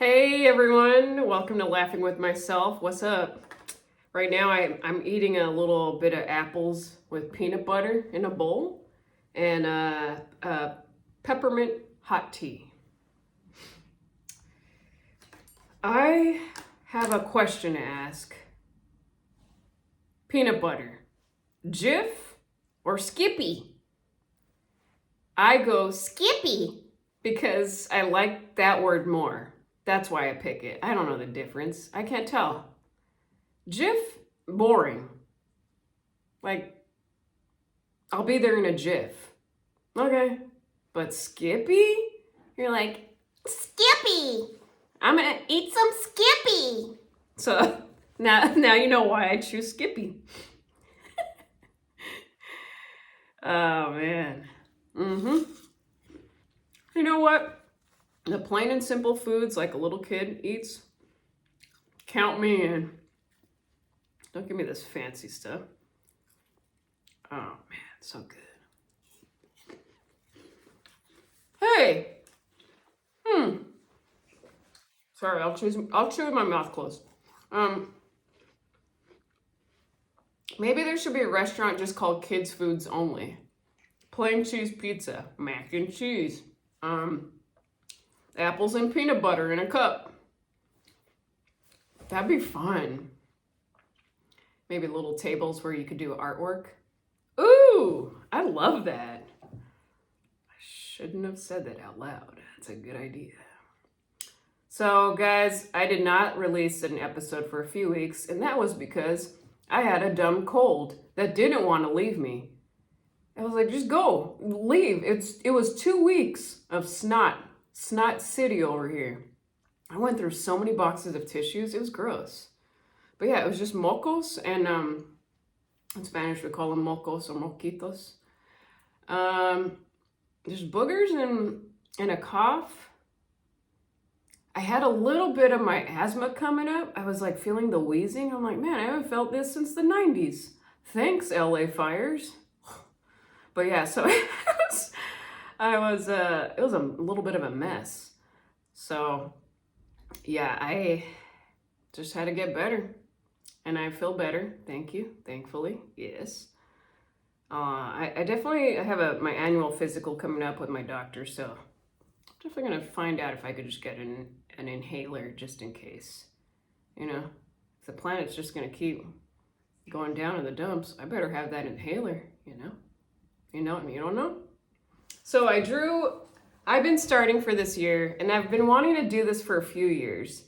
Hey everyone, welcome to Laughing with Myself. What's up? Right now I'm eating a little bit of apples with peanut butter in a bowl and peppermint hot tea. I have a question to ask. Peanut butter, Jif or Skippy? I go Skippy because I like that word more. That's why I pick it. I don't know the difference. I can't tell. Jif, boring. Like, I'll be there in a jiff. Okay. But Skippy? You're like, Skippy! I'm gonna eat some Skippy! So now you know why I choose Skippy. Oh man. You know what? The plain and simple foods like a little kid eats, count me in. Don't give me this fancy stuff. Oh man, so good. Hey. Sorry, I'll chew with my mouth closed. Maybe there should be a restaurant just called Kids Foods Only. Plain cheese pizza, mac and cheese, apples and peanut butter in a cup. That'd be fun. Maybe little tables where you could do artwork. Ooh, I love that. I shouldn't have said that out loud. That's a good idea. So guys, I did not release an episode for a few weeks, and that was because I had a dumb cold that didn't want to leave me. I was like, just go, leave. It was 2 weeks of snot city over here. I went through so many boxes of tissues. It was gross. But yeah, it was just mocos, and in Spanish we call them mocos or moquitos. Just boogers and a cough. I had a little bit of my asthma coming up. I was like feeling the wheezing. I'm like, man, I haven't felt this since the 90s. Thanks, LA fires. But yeah, so it was a little bit of a mess. So yeah, I just had to get better, and I feel better. Thank you, thankfully, yes. I definitely have my annual physical coming up with my doctor, so I'm definitely gonna find out if I could just get an inhaler just in case. You know, if the planet's just gonna keep going down in the dumps, I better have that inhaler, you know? You know, and you don't know. So I've been starting for this year, and I've been wanting to do this for a few years,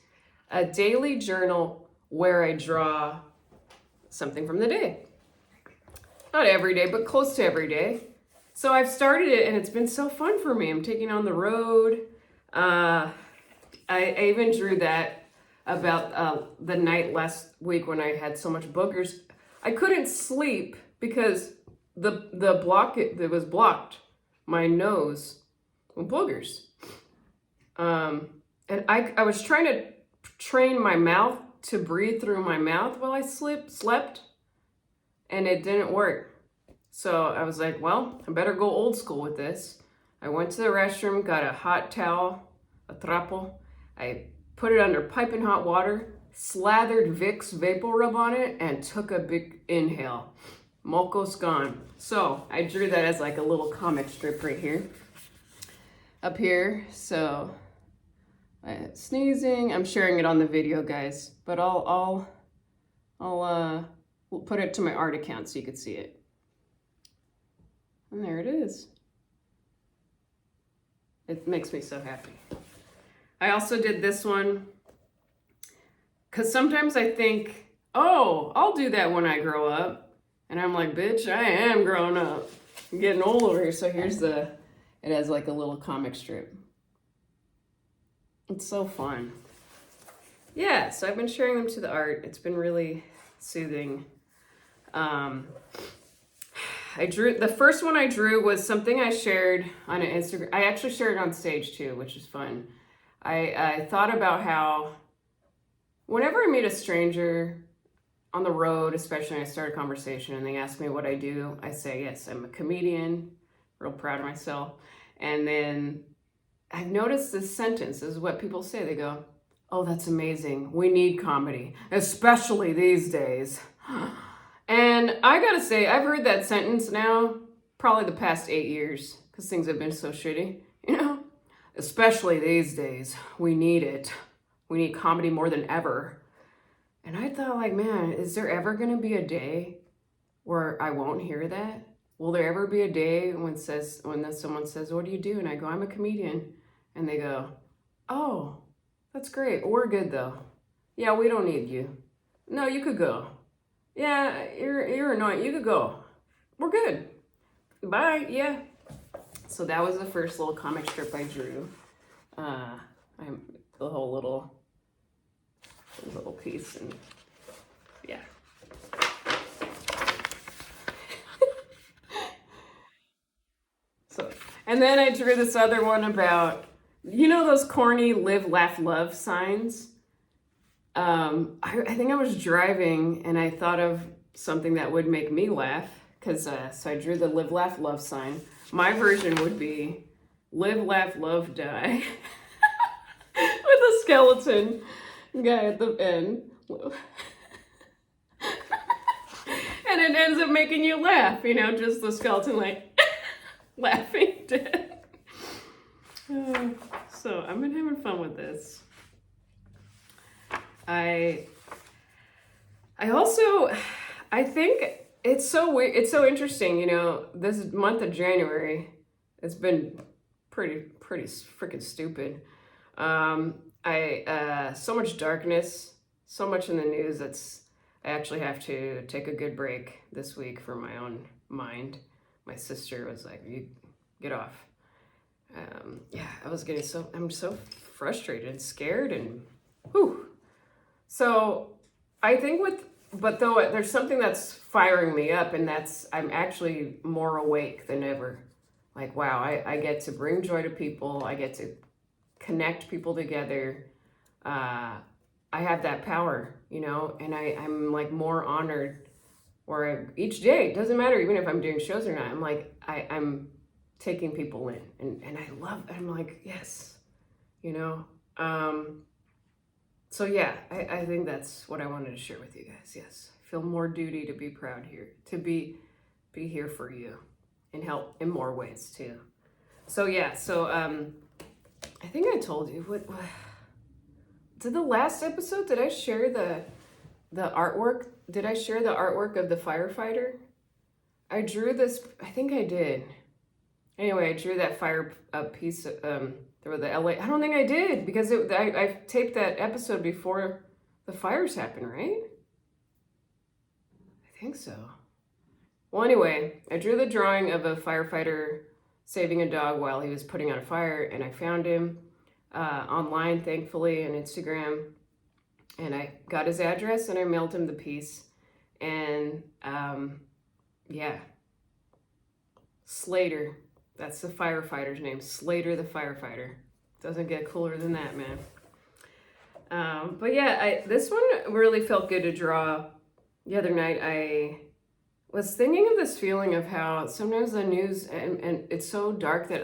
a daily journal where I draw something from the day. Not every day, but close to every day. So I've started it, and it's been so fun for me. I'm taking on the road. I even drew that about the night last week when I had so much boogers. I couldn't sleep because it was blocked my nose with boogers. And I was trying to train my mouth to breathe through my mouth while I slept, and it didn't work. So I was like, well, I better go old school with this. I went to the restroom, got a hot towel, a trapo. I put it under piping hot water, slathered Vicks Vapor Rub on it, and took a big inhale. Moco's gone. So I drew that as like a little comic strip right here. Up here, so sneezing. I'm sharing it on the video, guys, but I'll put it to my art account so you can see it. And there it is. It makes me so happy. I also did this one because sometimes I think, oh, I'll do that when I grow up. And I'm like, bitch, I am growing up. I'm getting old over here. So here's it has like a little comic strip. It's so fun. Yeah, so I've been sharing them to the art. It's been really soothing. The first one I drew was something I shared on an Instagram. I actually shared it on stage too, which is fun. I thought about how whenever I meet a stranger on the road, especially when I start a conversation and they ask me what I do, I say, yes, I'm a comedian, real proud of myself. And then I've noticed this sentence, this is what people say. They go, Oh, that's amazing. We need comedy, especially these days. And I gotta say, I've heard that sentence now probably the past 8 years because things have been so shitty, you know? Especially these days. We need it. We need comedy more than ever. And I thought, like, man, is there ever gonna be a day where I won't hear that? Will there ever be a day when someone says, "What do you do?" And I go, "I'm a comedian," and they go, "Oh, that's great. We're good though. Yeah, we don't need you. No, you could go. Yeah, you're annoying. You could go. We're good. Bye. Yeah." So that was the first little comic strip I drew. I'm the whole little piece, and yeah. So, and then I drew this other one about, those corny live, laugh, love signs. I think I was driving and I thought of something that would make me laugh because so I drew the live, laugh, love sign. My version would be live, laugh, love, die with a skeleton guy at the end. And it ends up making you laugh, just the skeleton like laughing dead. So I've been having fun with this. I think it's so weird. It's so interesting, this month of January, it's been pretty freaking stupid. So much darkness, so much in the news. I actually have to take a good break this week for my own mind. My sister was like, "You get off." I'm so frustrated and scared and whew. So I think but there's something that's firing me up, and I'm actually more awake than ever. Like, wow, I get to bring joy to people. I get to connect people together. I have that power, and I'm like more honored where each day, it doesn't matter even if I'm doing shows or not, I'm like, I'm taking people in and I love it. I'm like, yes, So yeah, I think that's what I wanted to share with you guys. Yes, I feel more duty to be proud here, to be here for you and help in more ways too. So yeah, I think I told you what did the last episode, did I share the artwork? Did I share the artwork of the firefighter? I drew this, I think I did. Anyway, I drew that fire piece there the LA. I don't think I did because I taped that episode before the fires happened, right? I think so. Well, anyway, I drew the drawing of a firefighter saving a dog while he was putting out a fire, and I found him online, thankfully, on Instagram, and I got his address and I mailed him the piece, and yeah, Slater. That's the firefighter's name, Slater the firefighter. Doesn't get cooler than that, man. But yeah, this one really felt good to draw. The other night, I was thinking of this feeling of how sometimes the news, and it's so dark that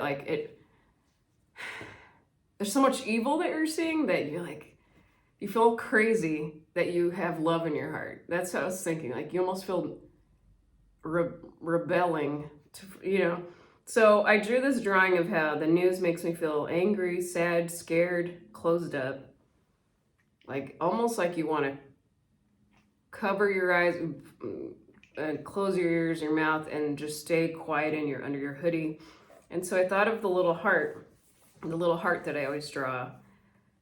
there's so much evil that you're seeing that you're like, you feel crazy that you have love in your heart. That's what I was thinking. Like, you almost feel rebelling, So I drew this drawing of how the news makes me feel angry, sad, scared, closed up. Like, almost like you want to cover your eyes and close your ears, your mouth, and just stay quiet under your hoodie. And so I thought of the little heart that I always draw.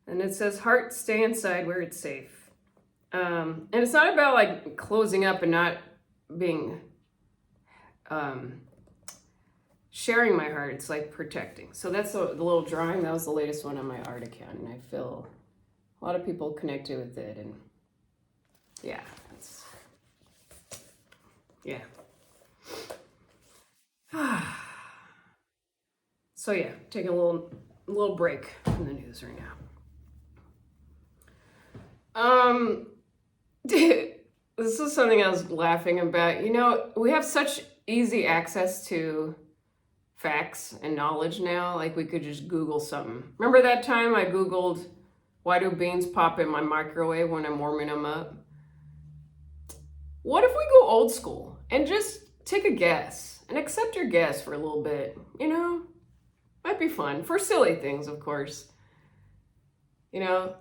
And it says, "Heart, stay inside where it's safe." And it's not about like closing up and not being sharing my heart. It's like protecting. So that's the little drawing. That was the latest one on my art account, and I feel a lot of people connected with it. And yeah, So yeah, taking a little break from the news right now. This is something I was laughing about. We have such easy access to facts and knowledge now. Like, we could just Google something. Remember that time I Googled Why do beans pop in my microwave when I'm warming them up? What if we go old school and just take a guess and accept your guess for a little bit? You know, might be fun for silly things, of course. You know,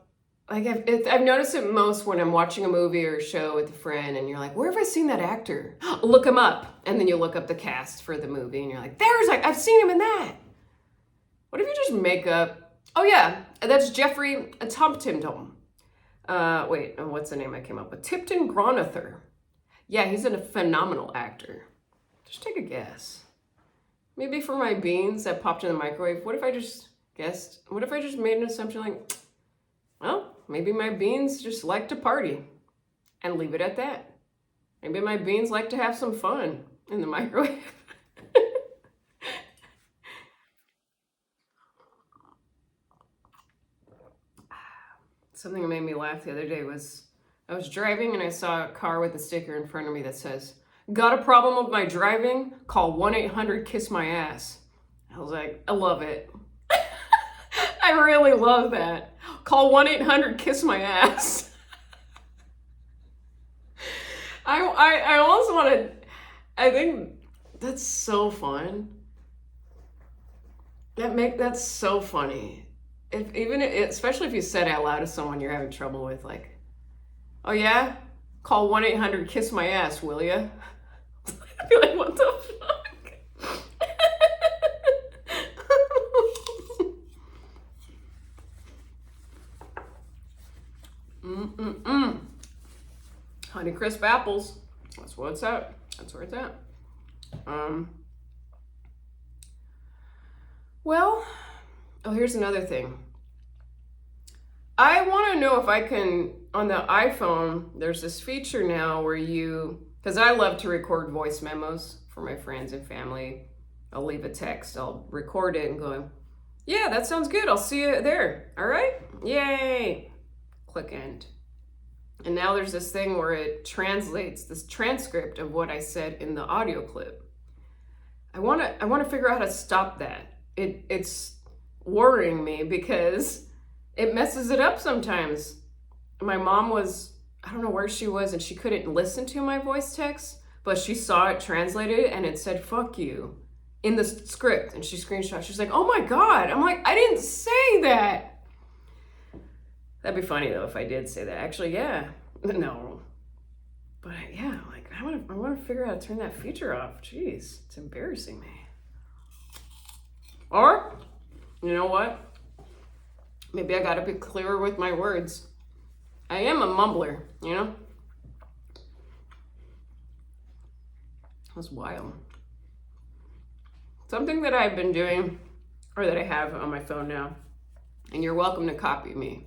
like I've noticed it most when I'm watching a movie or a show with a friend and you're like, where have I seen that actor? Look him up. And then you look up the cast for the movie and you're like, I've seen him in that. What if you just make up, oh yeah, that's Jeffrey Tompkins. What's the name I came up with? Tipton Gronather. Yeah, he's a phenomenal actor. Just take a guess. Maybe for my beans that popped in the microwave, what if I just guessed? What if I just made an assumption like, well, maybe my beans just like to party and leave it at that. Maybe my beans like to have some fun in the microwave. Something that made me laugh the other day was I was driving and I saw a car with a sticker in front of me that says, got a problem with my driving? Call 1-800-KISS-MY-ASS. I was like, I love it. I really love that. Call 1-800-KISS-MY-ASS. I almost want to, I think that's so fun. That's so funny. Especially if you said out loud to someone you're having trouble with, like, oh yeah? Call 1-800-KISS-MY-ASS, will ya? I'd be like, what the fuck? Honeycrisp apples. That's where it's at. Well, oh, here's another thing. I want to know if I can, on the iPhone, there's this feature now where because I love to record voice memos for my friends and family. I'll leave a text, I'll record it and go, yeah, that sounds good. I'll see you there. All right? Yay. Click end. And now there's this thing where it translates this transcript of what I said in the audio clip. I want to figure out how to stop that. It's worrying me because it messes it up sometimes. My mom I don't know where she was, and she couldn't listen to my voice text, but she saw it translated and it said, fuck you, in the script. And she screenshot. She's like, oh my God. I'm like, I didn't say that. That'd be funny though if I did say that. Actually, yeah. No. But yeah, like I want to figure out how to turn that feature off. Jeez, it's embarrassing me. Or, you know what? Maybe I gotta be clearer with my words. I am a mumbler, you know? That's wild. Something that I've been doing, or that I have on my phone now, and you're welcome to copy me.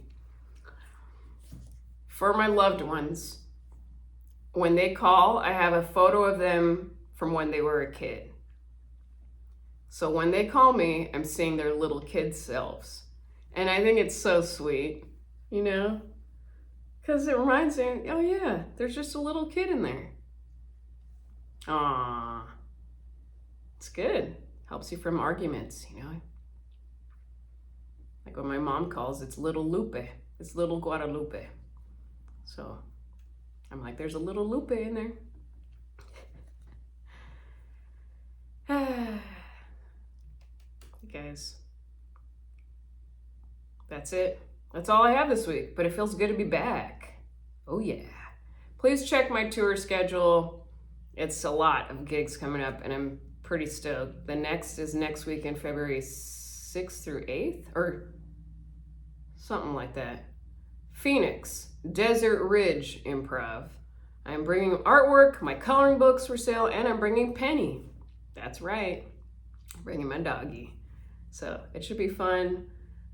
For my loved ones, when they call, I have a photo of them from when they were a kid. So when they call me, I'm seeing their little kid selves. And I think it's so sweet, you know? Because it reminds me, oh yeah, there's just a little kid in there. Aww. It's good. Helps you from arguments, you know? Like when my mom calls, it's little Lupe. It's little Guadalupe. So I'm like, there's a little Lupe in there. Guys, that's it. That's all I have this week, but it feels good to be back. Oh yeah. Please check my tour schedule. It's a lot of gigs coming up and I'm pretty stoked. The next is next weekend, February 6th through 8th or something like that. Phoenix, Desert Ridge Improv. I'm bringing artwork, my coloring books for sale, and I'm bringing Penny. That's right. I'm bringing my doggie. So it should be fun.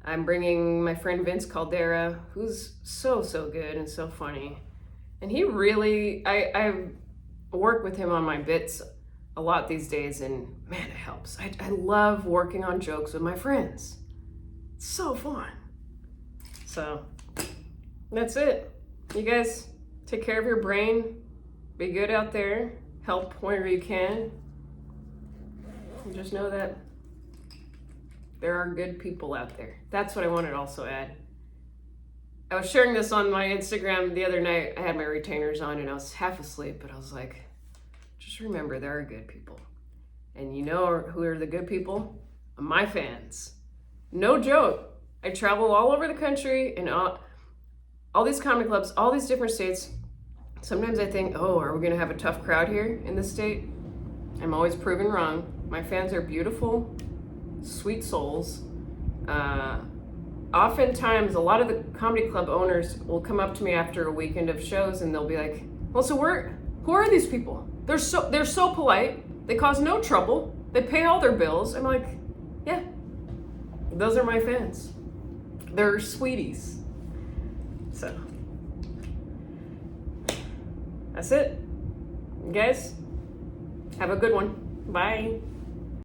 I'm bringing my friend Vince Caldera, who's so good and so funny. And he really, I work with him on my bits a lot these days, and man, it helps. I love working on jokes with my friends. It's so fun. So that's it. You guys take care of your brain. Be good out there. Help wherever you can. And just know that there are good people out there. That's what I wanted to also add. I was sharing this on my Instagram the other night. I had my retainers on and I was half asleep, but I was like, just remember there are good people. And you know who are the good people? My fans. No joke. I travel all over the country and all these comedy clubs, all these different states. Sometimes I think, oh, are we going to have a tough crowd here in this state? I'm always proven wrong. My fans are beautiful, sweet souls. Oftentimes, a lot of the comedy club owners will come up to me after a weekend of shows and they'll be like, well, so who are these people? They're so polite. They cause no trouble. They pay all their bills. I'm like, yeah, those are my fans. They're sweeties. So, that's it. You guys, have a good one. Bye.